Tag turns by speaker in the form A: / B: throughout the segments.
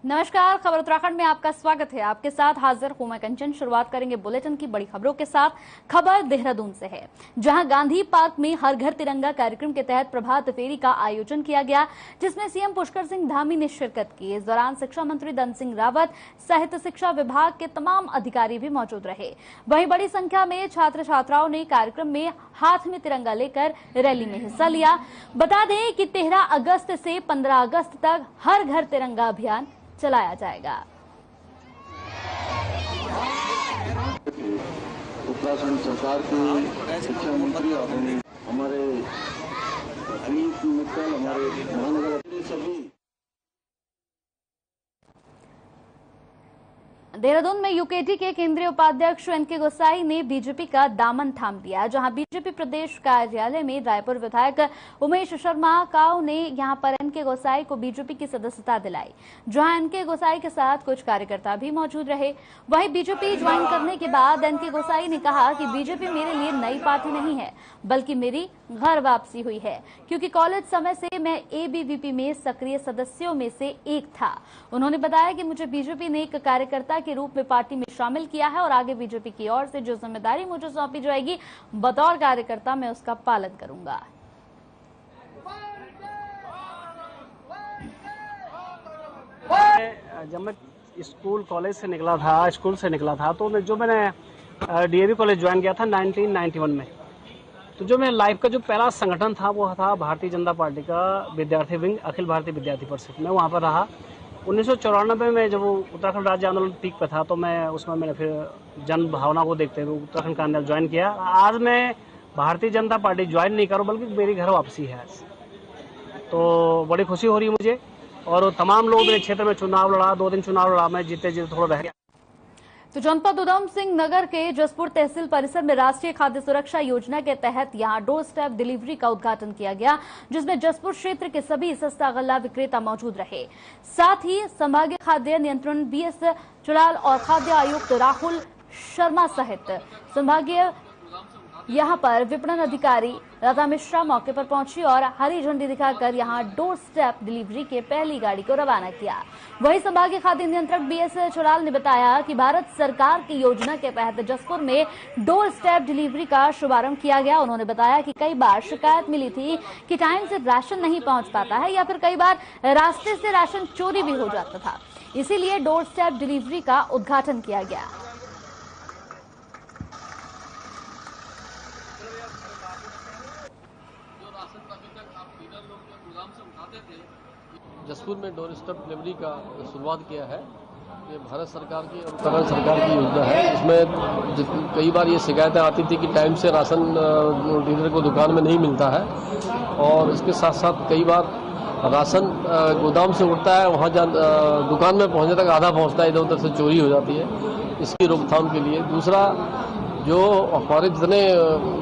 A: नमस्कार, खबर उत्तराखंड में आपका स्वागत है। आपके साथ हाजिर हूं मैं कंचन। शुरुआत करेंगे बुलेटिन की बड़ी खबरों के साथ। खबर देहरादून से है, जहां गांधी पार्क में हर घर तिरंगा कार्यक्रम के तहत प्रभात फेरी का आयोजन किया गया, जिसमें सीएम पुष्कर सिंह धामी ने शिरकत की। इस दौरान शिक्षा मंत्री धन सिंह रावत सहित शिक्षा विभाग के तमाम अधिकारी भी मौजूद रहे। वहीं बड़ी संख्या में छात्र छात्राओं ने कार्यक्रम में हाथ में तिरंगा लेकर रैली में हिस्सा लिया। बता दें कि 13 अगस्त से 15 अगस्त तक हर घर तिरंगा अभियान चलाया जाएगा।
B: उत्तराखंड सरकार के शिक्षा मंत्री हमारे हरीश मित्तल, हमारे महानगर सभी।
A: देहरादून में यूकेटी के केंद्रीय उपाध्यक्ष एनके गोसाई ने बीजेपी का दामन थाम लिया, जहां बीजेपी प्रदेश कार्यालय में रायपुर विधायक उमेश शर्मा काऊ ने यहां पर एनके गोसाई को बीजेपी की सदस्यता दिलाई, जहां एनके गोसाई के साथ कुछ कार्यकर्ता भी मौजूद रहे। वहीं बीजेपी ज्वाइन करने के बाद एनके गोसाई ने कहा कि बीजेपी मेरे लिए नई पार्टी नहीं है, बल्कि मेरी घर वापसी हुई है, क्योंकि कॉलेज समय से मैं एबीवीपी में सक्रिय सदस्यों में से एक था। उन्होंने बताया कि मुझे बीजेपी ने एक कार्यकर्ता के रूप में पार्टी में शामिल किया है और आगे बीजेपी की ओर से जो जिम्मेदारी मुझे सौंपी जाएगी, बतौर कार्यकर्ता मैं उसका पालन करूंगा।
C: जब मैं स्कूल कॉलेज से निकला था, तो मैंने डीएवी कॉलेज ज्वाइन किया था 1991 में। तो जो मेरे लाइफ का जो पहला संगठन था वो था भारतीय जनता पार्टी का विद्यार्थी विंग, अखिल भारतीय विद्यार्थी परिषद। मैं वहाँ पर रहा। 1994 में जब वो उत्तराखंड राज्य आंदोलन पीक पर था, तो मैंने फिर जन भावना को देखते हुए उत्तराखंड का आंदोलन ज्वाइन किया। आज मैं भारतीय जनता पार्टी ज्वाइन नहीं करूँ, बल्कि मेरी घर वापसी है आज। तो बड़ी खुशी हो रही है मुझे। और तमाम लोग मेरे क्षेत्र में चुनाव लड़ा, 2 दिन चुनाव लड़ा, मैं जीते थोड़ा रह गया।
A: तो जनपद उधम सिंह नगर के जसपुर तहसील परिसर में राष्ट्रीय खाद्य सुरक्षा योजना के तहत यहां डोर स्टेप डिलीवरी का उद्घाटन किया गया, जिसमें जसपुर क्षेत्र के सभी सस्ता गल्ला विक्रेता मौजूद रहे। साथ ही संभागीय खाद्य नियंत्रण बीएस चुड़ाल और खाद्य आयुक्त राहुल शर्मा सहित संभागीय यहां पर विपणन अधिकारी राधा मिश्रा मौके पर पहुंची और हरी झंडी दिखाकर यहां डोर स्टेप डिलीवरी के पहली गाड़ी को रवाना किया। वहीं संभागीय खाद्य नियंत्रक बीएस चुड़ाल ने बताया कि भारत सरकार की योजना के तहत जसपुर में डोर स्टेप डिलीवरी का शुभारंभ किया गया। उन्होंने बताया कि कई बार शिकायत मिली थी कि टाइम से राशन नहीं पहुंच पाता है या फिर कई बार रास्ते से राशन चोरी भी हो जाता था, इसीलिए डोर स्टेप डिलीवरी का उद्घाटन किया गया।
D: जसपुर में डोर स्टेप डिलीवरी का शुरुआत किया है। ये भारत सरकार की और उत्तराखंड सरकार की योजना है। इसमें कई बार ये शिकायतें आती थी कि टाइम से राशन डीलर को दुकान में नहीं मिलता है, और इसके साथ साथ कई बार राशन गोदाम से उठता है, वहाँ दुकान में पहुँचने तक आधा पहुँचता है, इधर उधर से चोरी हो जाती है। इसकी रोकथाम के लिए दूसरा, जो हमारे जितने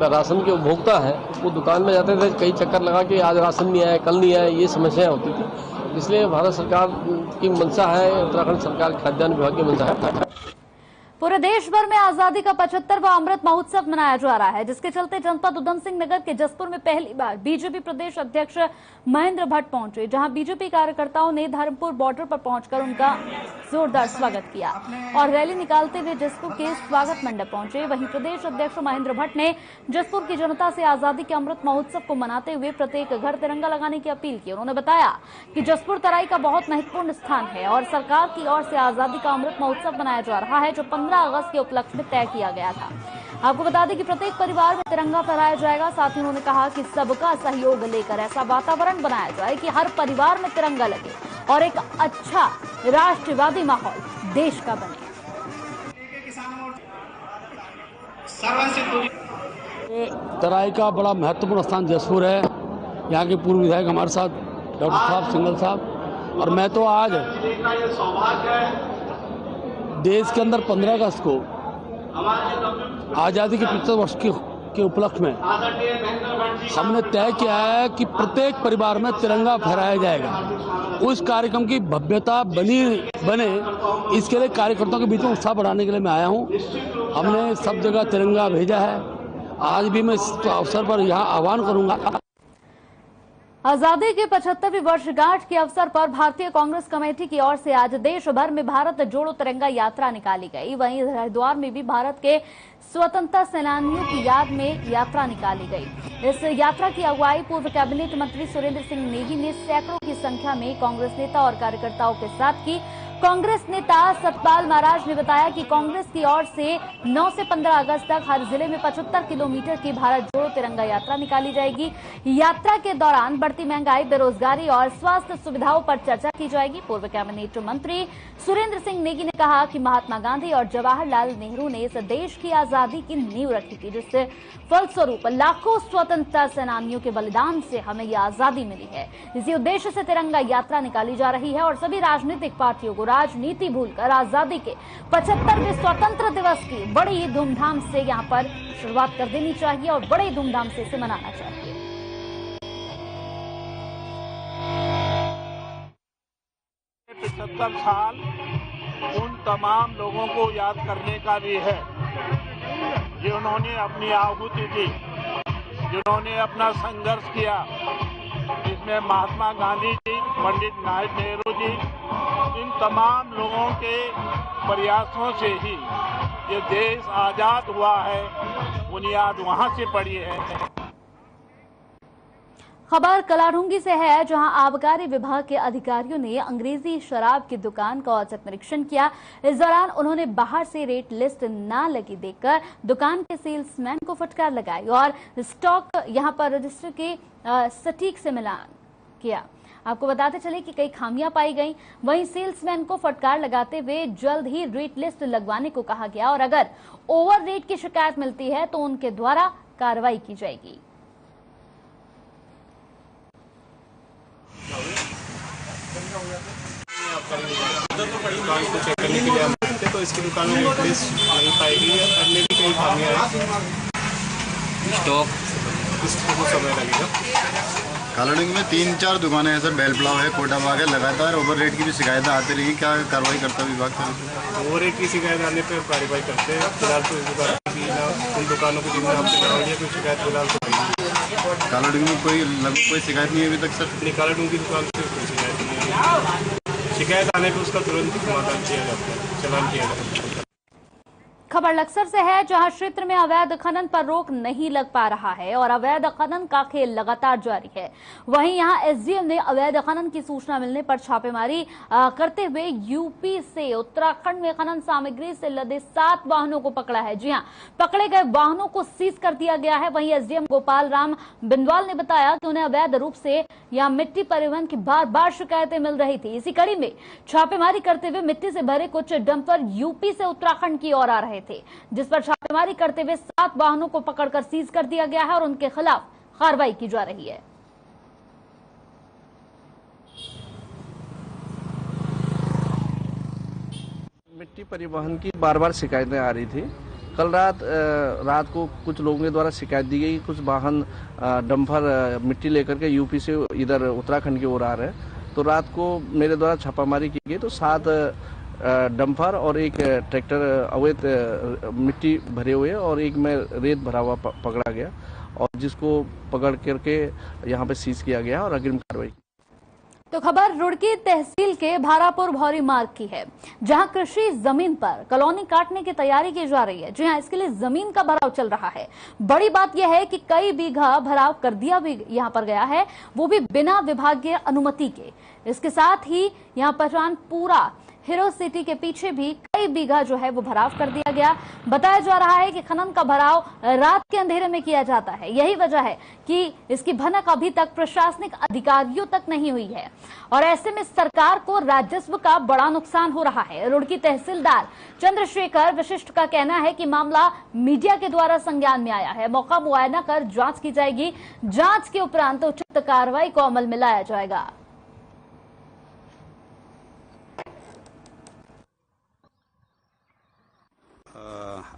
D: राशन के उपभोक्ता हैं वो दुकान में जाते थे, कई चक्कर लगा कि आज राशन नहीं आया, कल नहीं आया, ये समस्याएं होती थी। इसलिए भारत सरकार की मंशा है, उत्तराखंड सरकार खाद्यान्न विभाग की मंशा है।
A: पूरे देश भर में आजादी का 75वां अमृत महोत्सव मनाया जा रहा है, जिसके चलते जनपद उधम सिंह नगर के जसपुर में पहली बार बीजेपी प्रदेश अध्यक्ष महेंद्र भट्ट पहुंचे, जहां बीजेपी कार्यकर्ताओं ने धर्मपुर बॉर्डर पर पहुंचकर उनका जोरदार स्वागत किया और रैली निकालते हुए जसपुर के स्वागत मंडप पहुंचे। वहीं प्रदेश अध्यक्ष महेंद्र भट्ट ने जसपुर की जनता से आजादी के अमृत महोत्सव को मनाते हुए प्रत्येक घर तिरंगा लगाने की अपील की। उन्होंने बताया कि जसपुर तराई का बहुत महत्वपूर्ण स्थान है और सरकार की ओर से आजादी का अमृत महोत्सव मनाया जा रहा है, जो 15 अगस्त के उपलक्ष्य में तय किया गया था। आपको बता दें कि प्रत्येक परिवार में तिरंगा फहराया जाएगा। साथ ही उन्होंने कहा कि सबका सहयोग लेकर ऐसा वातावरण बनाया जाए कि हर परिवार में तिरंगा लगे और एक अच्छा राष्ट्रवादी माहौल देश का बने।
E: तराई का बड़ा महत्वपूर्ण स्थान जसपुर है। यहाँ के पूर्व विधायक हमारे साथ डॉक्टर साहब, सिंगल साहब, और मैं तो आज देश के अंदर 15 अगस्त को आज़ादी के 75 वर्ष के उपलक्ष्य में हमने तय किया है कि प्रत्येक परिवार में तिरंगा फहराया जाएगा। उस कार्यक्रम की भव्यता बने, इसके लिए कार्यकर्ताओं के बीच में उत्साह बढ़ाने के लिए मैं आया हूँ। हमने सब जगह तिरंगा भेजा है। आज भी मैं इस अवसर पर यहाँ आह्वान करूँगा।
A: आजादी की 75वीं वर्षगांठ के अवसर पर भारतीय कांग्रेस कमेटी की ओर से आज देश भर में भारत जोड़ो तिरंगा यात्रा निकाली गई। वहीं हरिद्वार में भी भारत के स्वतंत्रता सेनानियों की याद में यात्रा निकाली गई। इस यात्रा की अगुवाई पूर्व कैबिनेट मंत्री सुरेंद्र सिंह नेगी ने सैकड़ों की संख्या में कांग्रेस नेता और कार्यकर्ताओं के साथ की। कांग्रेस नेता सतपाल महाराज ने बताया कि कांग्रेस की ओर से 9 से 15 अगस्त तक हर जिले में 75 किलोमीटर की भारत जोड़ो तिरंगा यात्रा निकाली जाएगी। यात्रा के दौरान बढ़ती महंगाई, बेरोजगारी और स्वास्थ्य सुविधाओं पर चर्चा की जाएगी। पूर्व कैबिनेट मंत्री सुरेंद्र सिंह नेगी ने कहा कि महात्मा गांधी और जवाहरलाल नेहरू ने इस देश की आजादी की नींव रखी थी, जिससे फलस्वरूप लाखों स्वतंत्रता सेनानियों के बलिदान से हमें यह आजादी मिली है। इसी उद्देश्य से तिरंगा यात्रा निकाली जा रही है और सभी राजनीतिक पार्टियों को राजनीति भूलकर आजादी के 75वें स्वतंत्र दिवस की बड़ी धूमधाम से यहां पर शुरुआत कर देनी चाहिए और बड़े धूमधाम से इसे मनाना चाहिए।
F: 75 साल उन तमाम लोगों को याद करने का भी है जिन्होंने अपनी आहुति दी, जिन्होंने अपना संघर्ष किया। इसमें महात्मा गांधी जी, पंडित नेहरू जी, इन तमाम लोगों के प्रयासों से ही ये देश आजाद हुआ है। बुनियाद वहां से पड़ी है।
A: खबर कलाढूंगी से है, जहां आबकारी विभाग के अधिकारियों ने अंग्रेजी शराब की दुकान का औचक निरीक्षण किया। इस दौरान उन्होंने बाहर से रेट लिस्ट न लगी देखकर दुकान के सेल्समैन को फटकार लगाई और स्टॉक यहां पर रजिस्टर के सटीक से मिलान किया। आपको बताते चले कि कई खामियां पाई गई। वहीं सेल्समैन को फटकार लगाते हुए जल्द ही रेट लिस्ट लगवाने को कहा गया और अगर ओवर रेट की शिकायत मिलती है तो उनके द्वारा कार्रवाई की जाएगी।
G: दुकान को चेक करने के लिए हम थे, तो इसकी दुकान में रेट लिस्ट नहीं पाएगी। अन्य भी कई खामियां हैं। स्टॉक को समय लगेगा।
H: कालाडूंगी में 3-4 दुकानें हैं सर, बेल प्लाव है, कोटा बाग है। लगातार ओवर रेट की भी शिकायतें आती रही, क्या कार्रवाई करता विभाग सर?
G: ओवर रेट की शिकायत आने पर कार्रवाई करते हैं। फिलहाल तो इस दुकान की उन दुकानों को जिनमें आपसे कराई है कोई शिकायत फिलहाल तो नहीं।
H: कालाडूंगी में कोई शिकायत नहीं है अभी तक सर?
G: कालाडूंगी की दुकान से कोई शिकायत नहीं है। शिकायत आने पर उसका तुरंत समाधान किया जाता है, चालान किया जाता है।
A: खबर लक्सर से है, जहां क्षेत्र में अवैध खनन पर रोक नहीं लग पा रहा है और अवैध खनन का खेल लगातार जारी है। वहीं यहां एसडीएम ने अवैध खनन की सूचना मिलने पर छापेमारी करते हुए यूपी से उत्तराखंड में खनन सामग्री से लदे 7 वाहनों को पकड़ा है। जी हां, पकड़े गए वाहनों को सीज कर दिया गया है। वहीं एसडीएम गोपाल राम बिंदवाल ने बताया कि उन्हें अवैध रूप से यहां मिट्टी परिवहन की बार-बार शिकायतें मिल रही थी। इसी कड़ी में छापेमारी करते हुए मिट्टी से भरे कुछ डंपर यूपी से उत्तराखंड की ओर आ रहे थे, जिस पर छापेमारी करते हुए 7 वाहनों को पकड़कर सीज कर दिया गया है और उनके खिलाफ कार्रवाई की जा रही है।
I: मिट्टी परिवहन की बार-बार शिकायतें आ रही थी। कल रात को कुछ लोगों के द्वारा शिकायत दी गई, कुछ वाहन डंपर मिट्टी लेकर के यूपी से इधर उत्तराखंड की ओर आ रहे हैं। तो रात को मेरे द्वारा छापामारी की गई तो 7 डंपर और एक ट्रैक्टर अवैध मिट्टी भरे हुए और एक में रेत भरा हुआ पकड़ा गया और जिसको पकड़ करके यहाँ पे सीज किया गया और अग्रिम कार्रवाई।
A: तो खबर रुड़की तहसील के भारापुर भौरी मार्ग की है, जहां कृषि जमीन पर कॉलोनी काटने की तैयारी की जा रही है। जी हां, इसके लिए जमीन का भराव चल रहा है। बड़ी बात यह है कि कई बीघा भराव कर दिया भी यहां पर गया है, वो भी बिना विभागीय अनुमति के। इसके साथ ही यहां पर पूरा हीरो सिटी के पीछे भी कई बीघा जो है वो भराव कर दिया गया। बताया जा रहा है कि खनन का भराव रात के अंधेरे में किया जाता है। यही वजह है कि इसकी भनक अभी तक प्रशासनिक अधिकारियों तक नहीं हुई है और ऐसे में सरकार को राजस्व का बड़ा नुकसान हो रहा है। रुड़की तहसीलदार चंद्रशेखर वशिष्ठ का कहना है कि मामला मीडिया के द्वारा संज्ञान में आया है। मौका मुआयना कर जांच की जाएगी। जांच के उपरांत उचित कार्रवाई को अमल में लाया जाएगा।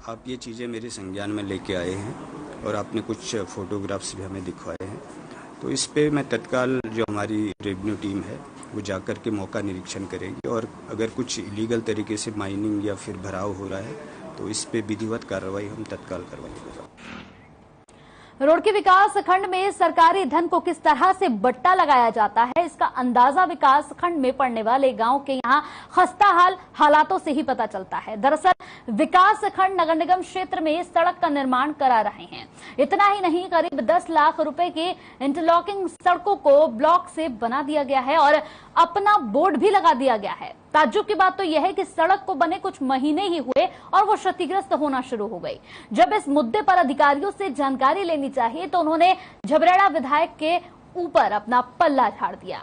J: आप ये चीज़ें मेरे संज्ञान में लेके आए हैं और आपने कुछ फोटोग्राफ्स भी हमें दिखवाए हैं, तो इस पे मैं तत्काल जो हमारी रेवेन्यू टीम है वो जाकर के मौका निरीक्षण करेगी और अगर कुछ इलीगल तरीके से माइनिंग या फिर भराव हो रहा है तो इस पे विधिवत कार्रवाई हम तत्काल करवाएंगे।
A: रुड़की विकास खंड में सरकारी धन को किस तरह से बट्टा लगाया जाता है, इसका अंदाजा विकास खंड में पड़ने वाले गांव के यहां खस्ताहाल हालातों से ही पता चलता है। दरअसल विकास खंड नगर निगम क्षेत्र में सड़क का निर्माण करा रहे हैं। इतना ही नहीं, करीब 10 लाख रुपए की इंटरलॉकिंग सड़कों को ब्लॉक से बना दिया गया है और अपना बोर्ड भी लगा दिया गया है। ताज्जुब की बात तो यह है कि सड़क को बने कुछ महीने ही हुए और वो क्षतिग्रस्त होना शुरू हो गई। जब इस मुद्दे पर अधिकारियों से जानकारी लेनी चाहिए तो उन्होंने झबरेड़ा विधायक के ऊपर अपना पल्ला झाड़ दिया।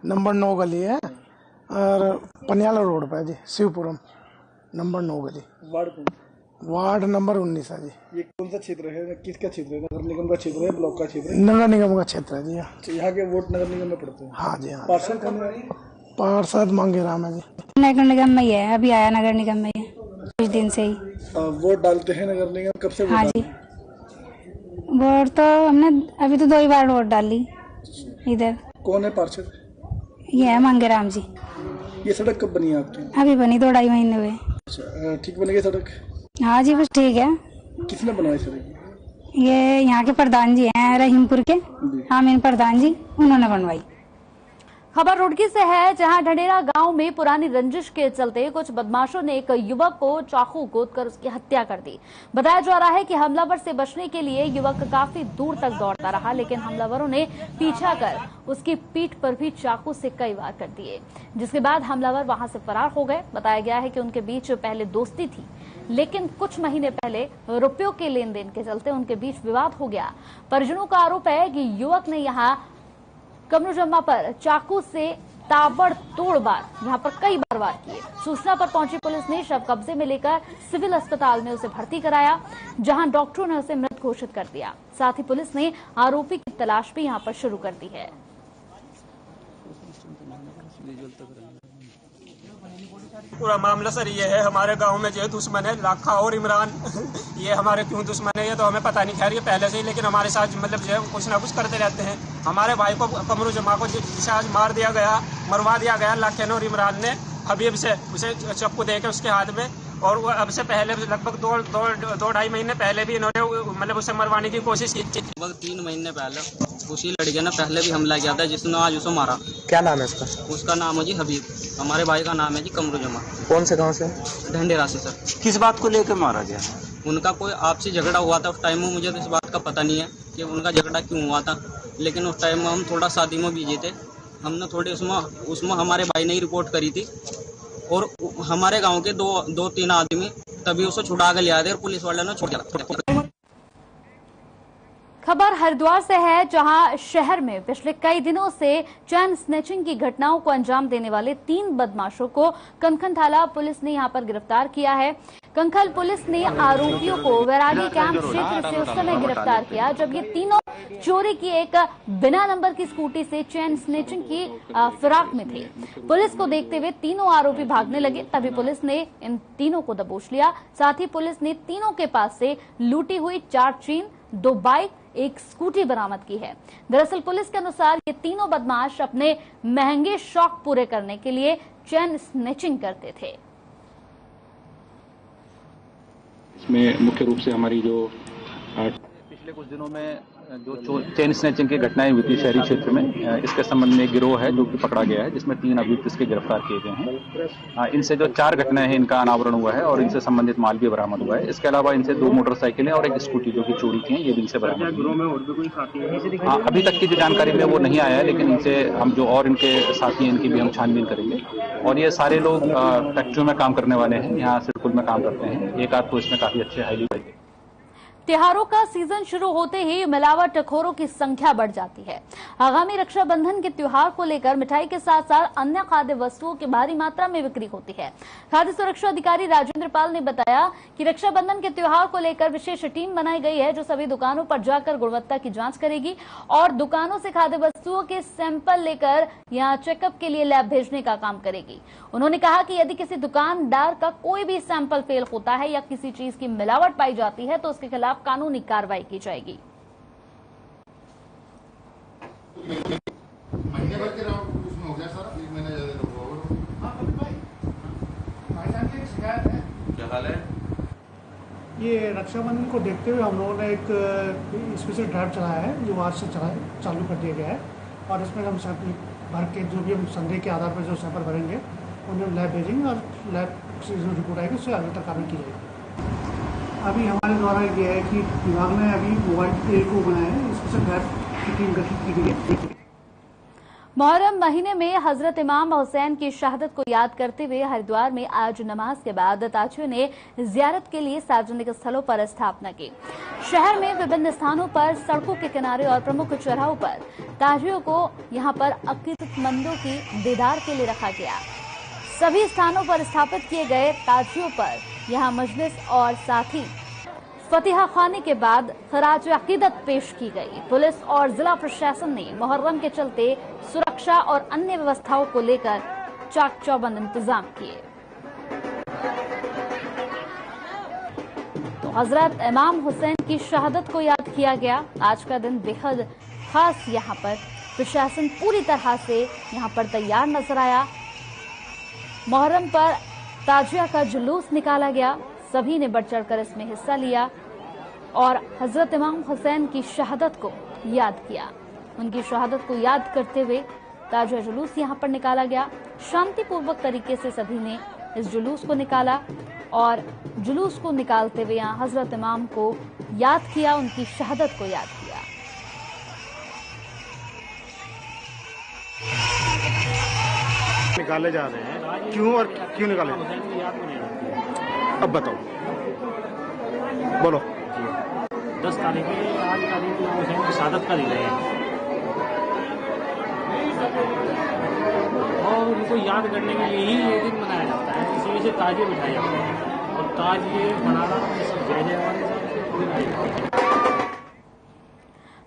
K: नंबर 9 गली है और पनियाला रोड पे जी, शिवपुरम नंबर 9 गली, वार्ड नंबर 19 है जी।
L: ये कौन सा क्षेत्र है, किसका क्षेत्र है? नगर निगम का क्षेत्र है, ब्लॉक का क्षेत्र है?
K: नगर निगम का क्षेत्र है जी।
L: यहाँ के वोट नगर निगम में पड़ते हैं?
K: हाँ जी हाँ।
L: पार्षद कौन है?
K: पार्षद मांगे राम है जी।
M: नगर निगम में ही है, अभी आया नगर निगम में कुछ दिन से ही।
L: वोट डालते हैं नगर निगम, कब से?
M: हाँ जी, वोट तो हमने अभी तो 2 ही बार वोट डाली इधर।
L: कौन है पार्षद?
M: ये है मांगे राम जी।
L: ये सड़क कब बनी है आपकी?
M: अभी बनी 2-2.5 महीने हुए।
L: अच्छा, ठीक बनेगी सड़क?
M: हाँ जी, बस ठीक है।
L: किसने बनवाई सड़क?
M: ये यहाँ के प्रधान जी हैं, रहीमपुर के आमीन प्रधान जी, उन्होंने बनवाई।
A: खबर रुड़की से है, जहां ढंडेरा गांव में पुरानी रंजिश के चलते कुछ बदमाशों ने एक युवक को चाकू गोदकर उसकी हत्या कर दी। बताया जा रहा है कि हमलावर से बचने के लिए युवक काफी दूर तक दौड़ता रहा, लेकिन हमलावरों ने पीछा कर उसकी पीठ पर भी चाकू से कई वार कर दिए, जिसके बाद हमलावर वहां से फरार हो गए। बताया गया है कि उनके बीच पहले दोस्ती थी, लेकिन कुछ महीने पहले रुपयों के लेन देन के चलते उनके बीच विवाद हो गया। परिजनों का आरोप है कि युवक ने यहां कमरुजम्मा पर चाकू से ताबड़तोड़ वार, यहां पर कई बार वार किए। सूचना पर पहुंची पुलिस ने शव कब्जे में लेकर सिविल अस्पताल में उसे भर्ती कराया, जहां डॉक्टरों ने उसे मृत घोषित कर दिया। साथ ही पुलिस ने आरोपी की तलाश भी यहां पर शुरू कर दी है।
N: पूरा मामला सर ये है, हमारे गांव में जो दुश्मन है लाखा और इमरान ये हमारे क्यों दुश्मन है ये तो हमें पता नहीं, खैर ये पहले से ही, लेकिन हमारे साथ मतलब जो है कुछ ना कुछ करते रहते हैं। हमारे भाई को कमरुजम्मा को जिसे आज मार दिया गया, मरवा दिया गया लाखे और इमरान ने हबीब से, उसे चक्कू देके उसके हाथ में, और वो अब से पहले लगभग 2-2.5 महीने पहले भी इन्होंने मतलब उसे मरवाने की कोशिश की।
O: लगभग 3 महीने पहले उसी लड़के ने पहले भी हमला किया था, जिसने आज उसे मारा।
P: क्या नाम है उसका?
O: उसका नाम है जी हबीब, हमारे भाई का नाम है जी कमरुजम्मा।
P: कौन से गांव से?
O: ढंडेरा से सर।
P: किस बात को लेकर मारा गया?
O: उनका कोई आपसी झगड़ा हुआ था उस टाइम में, मुझे तो इस बात का पता नहीं है कि उनका झगड़ा क्यों हुआ था, लेकिन उस टाइम में हम थोड़ा शादी में बिजी थे। हमने थोड़ी उसमें हमारे भाई ने ही रिपोर्ट करी थी, और हमारे गांव के 2-3 आदमी तभी उसे छुड़ा के ले आए थे और पुलिस वाले ने छोड़ दिया।
A: खबर हरिद्वार से है, जहां शहर में पिछले कई दिनों से चैन स्नैचिंग की घटनाओं को अंजाम देने वाले 3 बदमाशों को कनखन थाना पुलिस ने यहां पर गिरफ्तार किया है। कंखल पुलिस ने आरोपियों को वैरागी कैंप क्षेत्र से उस समय गिरफ्तार किया जब ये तीनों चोरी की एक बिना नंबर की स्कूटी से चैन स्नैचिंग की फिराक में थे। पुलिस को देखते हुए तीनों आरोपी भागने लगे, तभी पुलिस ने इन तीनों को दबोच लिया। साथ ही पुलिस ने तीनों के पास से लूटी हुई 4 चेन, 2 बाइक, 1 स्कूटी बरामद की है। दरअसल पुलिस के अनुसार ये तीनों बदमाश अपने महंगे शौक पूरे करने के लिए चैन स्नैचिंग करते थे।
Q: इसमें मुख्य रूप से हमारी जो
R: पिछले कुछ दिनों में जो चेन स्नैचिंग की घटनाएं हुई थी शहरी क्षेत्र में, इसके संबंध में एक गिरोह है जो कि पकड़ा गया है, जिसमें 3 अभियुक्त इसके गिरफ्तार किए गए हैं। इनसे जो 4 घटनाएं हैं इनका अनावरण हुआ है और इनसे संबंधित माल भी बरामद हुआ है। इसके अलावा इनसे 2 मोटरसाइकिलें और 1 स्कूटी जो कि चोरी की हैं ये भी इनसे बरामद हुई है। अभी तक की जो जानकारी में वो नहीं आया है, लेकिन इनसे हम जो और इनके साथी इनकी भी हम छानबीन करेंगे। और ये सारे लोग फैक्ट्रियों में काम करने वाले हैं, यहाँ सिरकुल में काम करते हैं। एक आध तो इसमें काफी अच्छे हाईली पाई।
A: त्योहारों का सीजन शुरू होते ही मिलावटखोरों की संख्या बढ़ जाती है। आगामी रक्षाबंधन के त्योहार को लेकर मिठाई के साथ साथ अन्य खाद्य वस्तुओं की भारी मात्रा में बिक्री होती है। खाद्य सुरक्षा अधिकारी राजेंद्र पाल ने बताया कि रक्षाबंधन के त्योहार को लेकर विशेष टीम बनाई गई है, जो सभी दुकानों पर जाकर गुणवत्ता की जांच करेगी और दुकानों से खाद्य वस्तुओं के सैंपल लेकर यहां चेकअप के लिए लैब भेजने का काम करेगी। उन्होंने कहा कि यदि किसी दुकानदार का कोई भी सैंपल फेल होता है या किसी चीज की मिलावट पाई जाती है तो उसके खिलाफ कानूनी कार्रवाई की जाएगी।
H: महीने भर के राउंड उसमें हो गया सर, 1 महीना ज्यादा
L: ये रक्षाबंधन को देखते हुए हम लोगों ने एक स्पेशल ड्राइव चलाया है जो आज से चालू कर दिया गया है और इसमें हम सैंपल भर के जो भी हम संदेह के आधार पर जो सैंपल भरेंगे उन्हें लैब भेजेंगे और लैब से जो रिपोर्ट आएगी उससे आगे तक कार्रवाई की जाएगी। अभी हमारे द्वारा ये है कि विभाग ने अभी मोबाइल एयर को बनाया है, स्पेशल ड्राइव की टीम गठित की गई है।
A: मुहर्रम महीने में हजरत इमाम हुसैन की शहादत को याद करते हुए हरिद्वार में आज नमाज के बाद ताजियों ने जियारत के लिए सार्वजनिक स्थलों पर स्थापना की। शहर में विभिन्न स्थानों पर, सड़कों के किनारे और प्रमुख चौराहों पर ताजियों को यहां पर अकीदतमंदों की दीदार के लिए रखा गया। सभी स्थानों पर स्थापित किए गए ताजियों पर यहां मजलिस और साथ ही फतिहा खाने के बाद खराज अकीदत पेश की गई। पुलिस और जिला प्रशासन ने मुहर्रम के चलते सुरक्षा और अन्य व्यवस्थाओं को लेकर चाक चौबंद इंतजाम किए। तो हजरत इमाम हुसैन की शहादत को याद किया गया। आज का दिन बेहद खास यहाँ पर प्रशासन पूरी तरह से यहाँ पर तैयार नजर आया। मुहर्रम पर ताजिया का जुलूस निकाला गया, सभी ने बढ़ चढ़कर इसमें हिस्सा लिया और हजरत इमाम हुसैन की शहादत को याद किया। उनकी शहादत को याद करते हुए ताजिया जुलूस यहां पर निकाला गया। शांतिपूर्वक तरीके से सभी ने इस जुलूस को निकाला और जुलूस को निकालते हुए यहां हजरत इमाम को याद किया, उनकी शहादत को याद किया।
S: निकाले जा रहे हैं, क्यों और क्यों निकाले? अब बताओ, बोलो।
C: 10 तारीख आज का दिन हुसैन की शहादत का दिन है और उनको याद करने के लिए ही ये दिन मनाया जाता है। इसी वजह से ताजिए बिठाए जाते हैं और ताजिए बनाना सब जय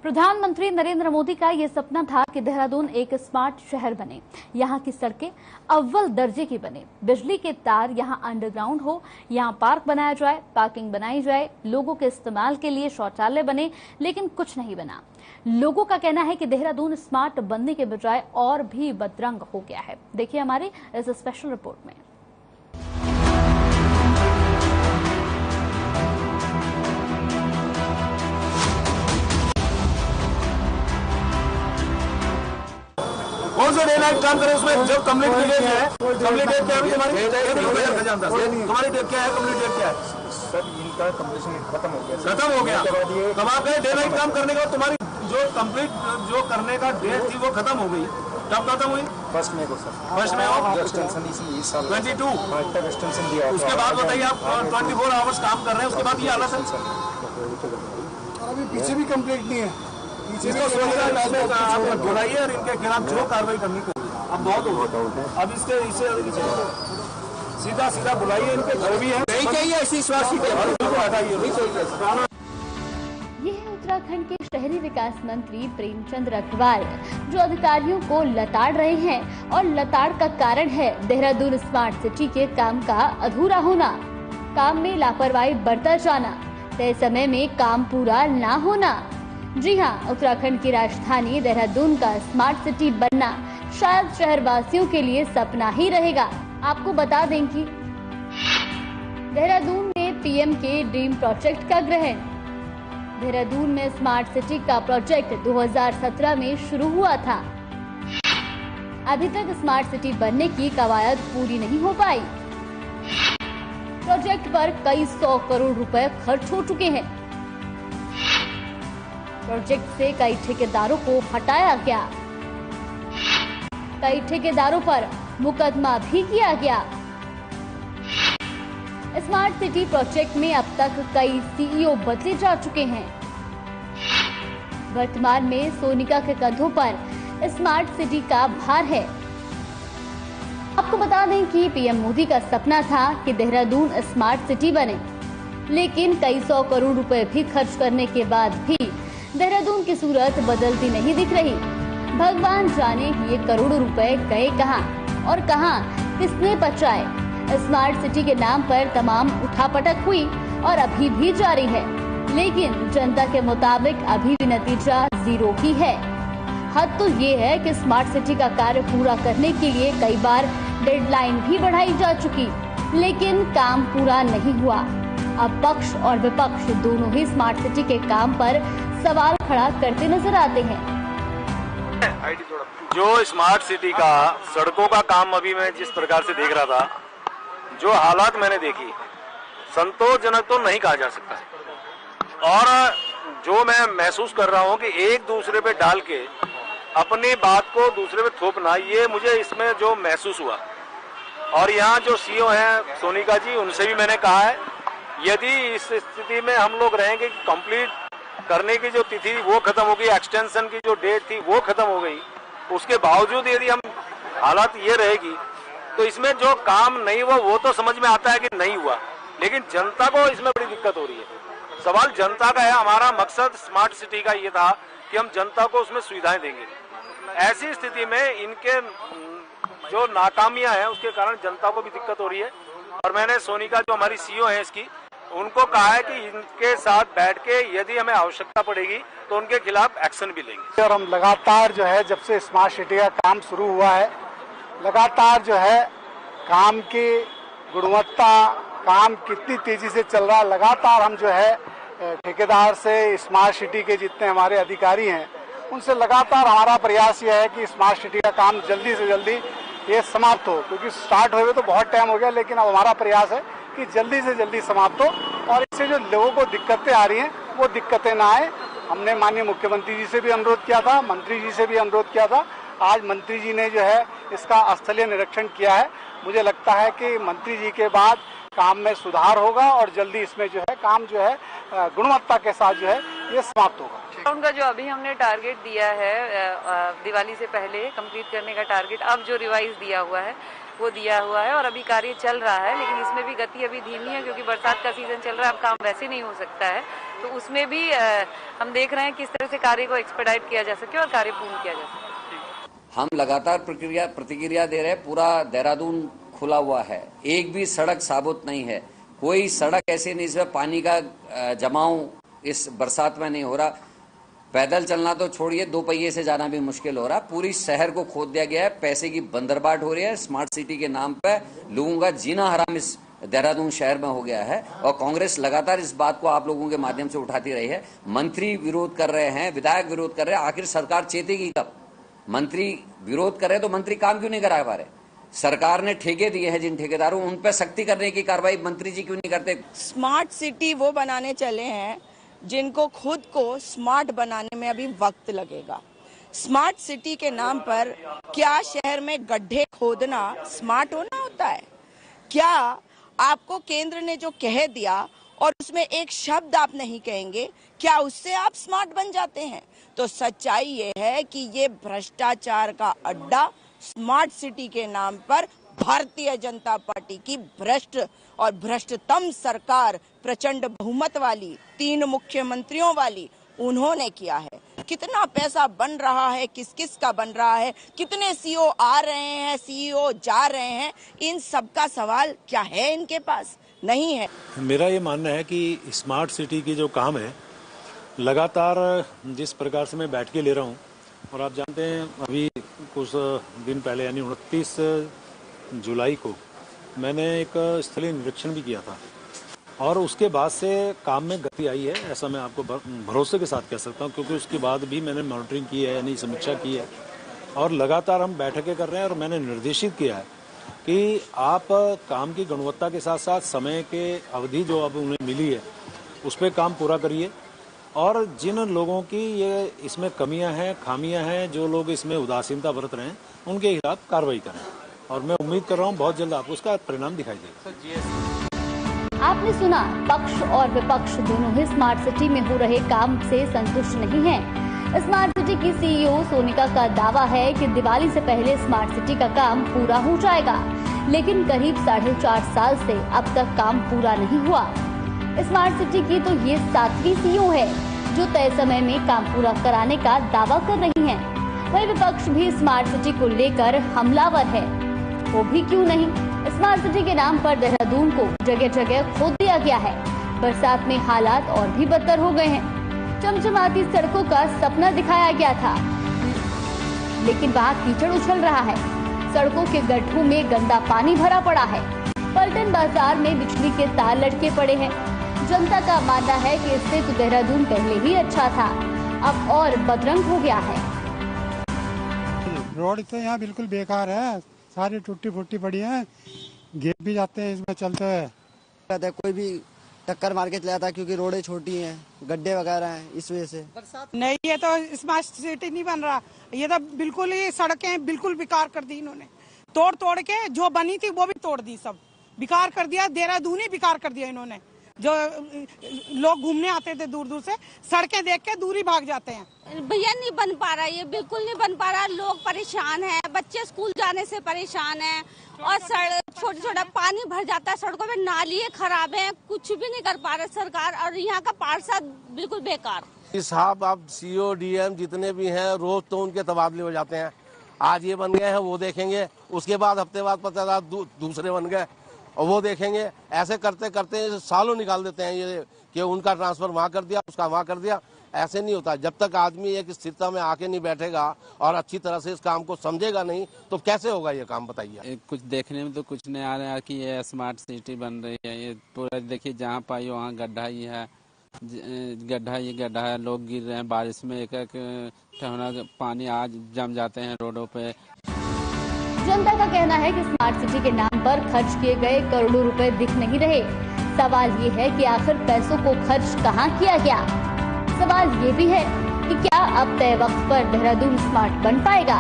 A: प्रधानमंत्री नरेंद्र मोदी का ये सपना था कि देहरादून एक स्मार्ट शहर बने, यहाँ की सड़कें अव्वल दर्जे की बने, बिजली के तार यहाँ अंडरग्राउंड हो, यहाँ पार्क बनाया जाए, पार्किंग बनाई जाए, लोगों के इस्तेमाल के लिए शौचालय बने, लेकिन कुछ नहीं बना। लोगों का कहना है कि देहरादून स्मार्ट बनने के बजाय और भी बदरंग हो गया है। देखिए हमारी इस स्पेशल रिपोर्ट में।
S: कौन सा डे नाइट काम करे उसमें जब कंप्लीट डेट है, कंप्लीट डेट क्या है तुम्हारी? तुम्हारी डेट क्या है? कंप्लीट डेट क्या है?
G: सर इनका कंप्लीशन खत्म हो गया।
S: खत्म हो गया। तब आप डे नाइट काम करने का तुम्हारी जो कंप्लीट जो करने का डेट थी वो खत्म हो गई। कब खत्म हुई?
G: 1 मई को सर।
S: 1 मई को
G: एक्सटेंशन इस साल
S: 22
G: तक एक्सटेंशन दिया।
S: उसके बाद बताइए आप 24 आवर्स काम कर रहे हैं, उसके बाद ये हालत है।
K: अभी पीछे भी कंप्लीट नहीं है।
S: आप बुलाइए और इनके खिलाफ जो कार्रवाई करनी चाहिए। अब बहुत हो गया, अब इसे सीधा सीधा बुलाइए, इनके घर भी है नहीं चाहिए ऐसी स्वास्थ्य हटाइए नहीं चाहिए।
A: ये है उत्तराखंड के शहरी विकास मंत्री प्रेमचंद रखवाल, जो अधिकारियों को लताड़ रहे हैं और लताड़ का कारण है देहरादून स्मार्ट सिटी के काम का अधूरा होना, काम में लापरवाही बरता जाना, तय समय में काम पूरा ना होना। जी हाँ, उत्तराखंड की राजधानी देहरादून का स्मार्ट सिटी बनना शायद शहरवासियों के लिए सपना ही रहेगा। आपको बता दें कि देहरादून में पीएम के ड्रीम प्रोजेक्ट का ग्रहण। देहरादून में स्मार्ट सिटी का प्रोजेक्ट 2017 में शुरू हुआ था। अभी तक स्मार्ट सिटी बनने की कवायद पूरी नहीं हो पाई। प्रोजेक्ट पर कई 100 करोड़ रुपए खर्च हो चुके हैं। प्रोजेक्ट से कई ठेकेदारों को हटाया गया, कई ठेकेदारों पर मुकदमा भी किया गया। स्मार्ट सिटी प्रोजेक्ट में अब तक कई सीईओ बदले जा चुके हैं। वर्तमान में सोनिका के कंधों पर स्मार्ट सिटी का भार है। आपको बता दें कि पीएम मोदी का सपना था कि देहरादून स्मार्ट सिटी बने, लेकिन कई 100 करोड़ रुपए भी खर्च करने के बाद भी देहरादून की सूरत बदलती नहीं दिख रही। भगवान जाने ये करोड़ों रुपए गए कहां और कहां किसने बचाए। स्मार्ट सिटी के नाम पर तमाम उठापटक हुई और अभी भी जारी है, लेकिन जनता के मुताबिक अभी भी नतीजा 0 ही है। हद तो ये है कि स्मार्ट सिटी का कार्य पूरा करने के लिए कई बार डेडलाइन भी बढ़ाई जा चुकी, लेकिन काम पूरा नहीं हुआ। अब पक्ष और विपक्ष दोनों ही स्मार्ट सिटी के काम पर सवाल खड़ा करते नजर आते हैं।
T: जो स्मार्ट सिटी का सड़कों का काम अभी मैं जिस प्रकार से देख रहा था, जो हालात मैंने देखी, संतोषजनक तो नहीं कहा जा सकता। और जो मैं महसूस कर रहा हूं कि एक दूसरे पे डाल के अपनी बात को दूसरे पे थोपना, ये मुझे इसमें जो महसूस हुआ। और यहाँ जो सीईओ हैं सोनिका जी, उनसे भी मैंने कहा है, यदि इस स्थिति में हम लोग रहेंगे कि कंप्लीट करने की जो तिथि वो खत्म हो गई, एक्सटेंशन की जो डेट थी वो खत्म हो गई, उसके बावजूद यदि हम हालात ये रहेगी तो इसमें जो काम नहीं हुआ वो तो समझ में आता है कि नहीं हुआ, लेकिन जनता को इसमें बड़ी दिक्कत हो रही है। सवाल जनता का है। हमारा मकसद स्मार्ट सिटी का ये था कि हम जनता को उसमें सुविधाएं देंगे। ऐसी स्थिति में इनके जो नाकामियां हैं उसके कारण जनता को भी दिक्कत हो रही है। और मैंने सोनिका जो हमारी सीईओ है इसकी, उनको कहा है कि इनके साथ बैठ के यदि हमें आवश्यकता पड़ेगी तो उनके खिलाफ एक्शन भी लेंगे।
U: और हम लगातार जो है, जब से स्मार्ट सिटी का काम शुरू हुआ है, लगातार जो है काम की गुणवत्ता, काम कितनी तेजी से चल रहा है, लगातार हम जो है ठेकेदार से, स्मार्ट सिटी के जितने हमारे अधिकारी हैं उनसे लगातार हमारा प्रयास यह है कि स्मार्ट सिटी का काम जल्दी से जल्दी ये समाप्त हो, क्योंकि स्टार्ट हुए तो बहुत टाइम हो गया, लेकिन अब हमारा प्रयास है कि जल्दी से जल्दी समाप्त हो और इससे जो लोगों को दिक्कतें आ रही हैं वो दिक्कतें ना आए। हमने माननीय मुख्यमंत्री जी से भी अनुरोध किया था, मंत्री जी से भी अनुरोध किया था। आज मंत्री जी ने जो है इसका स्थलीय निरीक्षण किया है। मुझे लगता है कि मंत्री जी के बाद काम में सुधार होगा और जल्दी इसमें जो है काम जो है गुणवत्ता के साथ जो है ये समाप्त होगा।
V: उनका जो अभी हमने टारगेट दिया है दिवाली से पहले कंप्लीट करने का टारगेट, अब जो रिवाइज दिया हुआ है वो दिया हुआ है और अभी कार्य चल रहा है, लेकिन इसमें भी गति अभी धीमी है क्योंकि बरसात का सीजन चल रहा है। अब काम वैसे नहीं हो सकता है, तो उसमें भी हम देख रहे हैं किस तरह से कार्य को एक्सपेडाइट किया जा सके और कार्य पूर्ण किया जा सके।
W: हम लगातार प्रतिक्रिया दे रहे हैं। पूरा देहरादून खुला हुआ है, एक भी सड़क साबुत नहीं है, कोई सड़क ऐसी नहीं जिसमें पानी का जमाव इस बरसात में नहीं हो रहा। पैदल चलना तो छोड़िए, 2 पहिए से जाना भी मुश्किल हो रहा। पूरी शहर को खोद दिया गया है, पैसे की बंदरबाट हो रही है। स्मार्ट सिटी के नाम पे लोगों का जीना हराम इस देहरादून शहर में हो गया है और कांग्रेस लगातार इस बात को आप लोगों के माध्यम से उठाती रही है। मंत्री विरोध कर रहे हैं, विधायक विरोध कर रहे हैं, आखिर सरकार चेतेगी कब? मंत्री विरोध कर रहे हैं तो मंत्री काम क्यों नहीं करा पा रहे? सरकार ने ठेके दिए हैं जिन ठेकेदारों, उन पर सख्ती करने की कार्रवाई मंत्री जी क्यों नहीं करते?
X: स्मार्ट सिटी वो बनाने चले हैं जिनको खुद को स्मार्ट बनाने में अभी वक्त लगेगा। स्मार्ट सिटी के नाम पर क्या शहर में गड्ढे खोदना स्मार्ट होना होता है? क्या आपको केंद्र ने जो कह दिया और उसमें एक शब्द आप नहीं कहेंगे, क्या उससे आप स्मार्ट बन जाते हैं? तो सच्चाई ये है कि ये भ्रष्टाचार का अड्डा स्मार्ट सिटी के नाम पर भारतीय जनता पार्टी की भ्रष्ट और भ्रष्टतम सरकार, प्रचंड बहुमत वाली, 3 मुख्यमंत्रियों वाली, उन्होंने किया है। कितना पैसा बन रहा है, किस किस का बन रहा है, कितने सीईओ आ रहे हैं, सीईओ जा रहे हैं, इन सब का सवाल क्या है इनके पास? नहीं है।
Y: मेरा ये मानना है कि स्मार्ट सिटी की जो काम है, लगातार जिस प्रकार से मैं बैठ के ले रहा हूँ, और आप जानते हैं अभी कुछ दिन पहले यानी 29 जुलाई को मैंने एक स्थलीय निरीक्षण भी किया था और उसके बाद से काम में गति आई है, ऐसा मैं आपको भरोसे के साथ कह सकता हूं, क्योंकि उसके बाद भी मैंने मॉनिटरिंग की है, यानी समीक्षा की है और लगातार हम बैठकें कर रहे हैं। और मैंने निर्देशित किया है कि आप काम की गुणवत्ता के साथ साथ समय के अवधि जो अब उन्हें मिली है उस पर काम पूरा करिए और जिन लोगों की ये इसमें कमियां हैं, खामियां हैं, जो लोग इसमें उदासीनता बरत रहे हैं, उनके खिलाफ कार्रवाई करें और मैं उम्मीद कर रहा हूं बहुत जल्द आपको उसका परिणाम दिखाई देगा।
A: आपने सुना, पक्ष और विपक्ष दोनों ही स्मार्ट सिटी में हो रहे काम से संतुष्ट नहीं हैं। स्मार्ट सिटी की सीईओ सोनिका का दावा है कि दिवाली से पहले स्मार्ट सिटी का काम पूरा हो जाएगा, लेकिन करीब 4.5 साल से अब तक काम पूरा नहीं हुआ। स्मार्ट सिटी की तो ये 7वीं सीईओ है जो तय समय में काम पूरा कराने का दावा कर रही हैं। वही विपक्ष भी स्मार्ट सिटी को लेकर हमलावर है। वो भी क्यों नहीं, स्मार्ट सिटी के नाम पर देहरादून को जगह जगह खोद दिया गया है। बरसात में हालात और भी बदतर हो गए हैं। चमचमाती सड़कों का सपना दिखाया गया था, लेकिन वहाँ कीचड़ उछल रहा है। सड़कों के गड्ढों में गंदा पानी भरा पड़ा है। पलटन बाजार में बिजली के तार लटके पड़े हैं। जनता का मानना है कि इससे तो देहरादून पहले ही अच्छा था, अब और बदरंग हो गया है।
B: रोड तो यहाँ बिल्कुल बेकार है, सारी टूटी फूटी पड़ी है, गिर भी जाते हैं इसमें चलते हुए।
D: कोई भी टक्कर मार के चला जाता है क्योंकि रोडें छोटी हैं, गड्ढे वगैरह हैं, इस वजह से।
E: नहीं, ये तो स्मार्ट सिटी नहीं बन रहा, ये तो बिल्कुल ही सड़कें बिल्कुल बेकार कर दी इन्होंने, तोड़ के जो बनी थी वो भी तोड़ दी, सब बेकार कर दिया। देहरादून ही बेकार कर दिया इन्होंने। जो लोग घूमने आते थे दूर दूर से, सड़कें देख के दूर ही भाग जाते हैं।
F: भैया नहीं बन पा रहा, ये बिल्कुल नहीं बन पा रहा। लोग परेशान हैं, बच्चे स्कूल जाने से परेशान हैं और छोटा पानी भर जाता है सड़कों में, नाली खराब है, कुछ भी नहीं कर पा रहे सरकार। और यहाँ का पार्षद बिल्कुल बेकार।
S: साहब अब सीओ डीएम जितने भी हैं रोज तो उनके तबादले हो जाते हैं। आज ये बन गए हैं वो देखेंगे, उसके बाद हफ्ते बाद पता चला दूसरे बन गए और वो देखेंगे। ऐसे करते करते सालों निकाल देते हैं ये कि उनका ट्रांसफर वहाँ कर दिया, उसका वहाँ कर दिया। ऐसे नहीं होता। जब तक आदमी एक स्थिरता में आके नहीं बैठेगा और अच्छी तरह से इस काम को समझेगा नहीं तो कैसे होगा ये काम, बताइए।
I: कुछ देखने में तो कुछ नहीं आ रहा है कि ये स्मार्ट सिटी बन रही है। ये पूरा देखिए, जहाँ पाई वहाँ गड्ढा ही है, गड्ढा है। लोग गिर रहे हैं बारिश में, एक ठहना पानी आज जम जाते हैं रोडों पे।
A: जनता का कहना है कि स्मार्ट सिटी के नाम पर खर्च किए गए करोड़ों रुपए दिख नहीं रहे। सवाल ये है कि आखिर पैसों को खर्च कहाँ किया गया। सवाल ये भी है कि क्या अब तय वक्त पर देहरादून स्मार्ट बन पाएगा।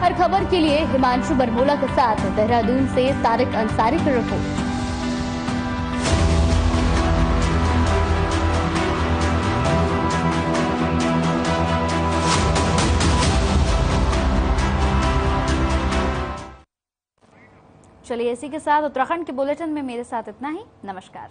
A: हर खबर के लिए हिमांशु बरमोला के साथ देहरादून से तारिक अंसारी की रिपोर्ट। चलिए, इसी के साथ उत्तराखंड के बुलेटिन में मेरे साथ इतना ही। नमस्कार।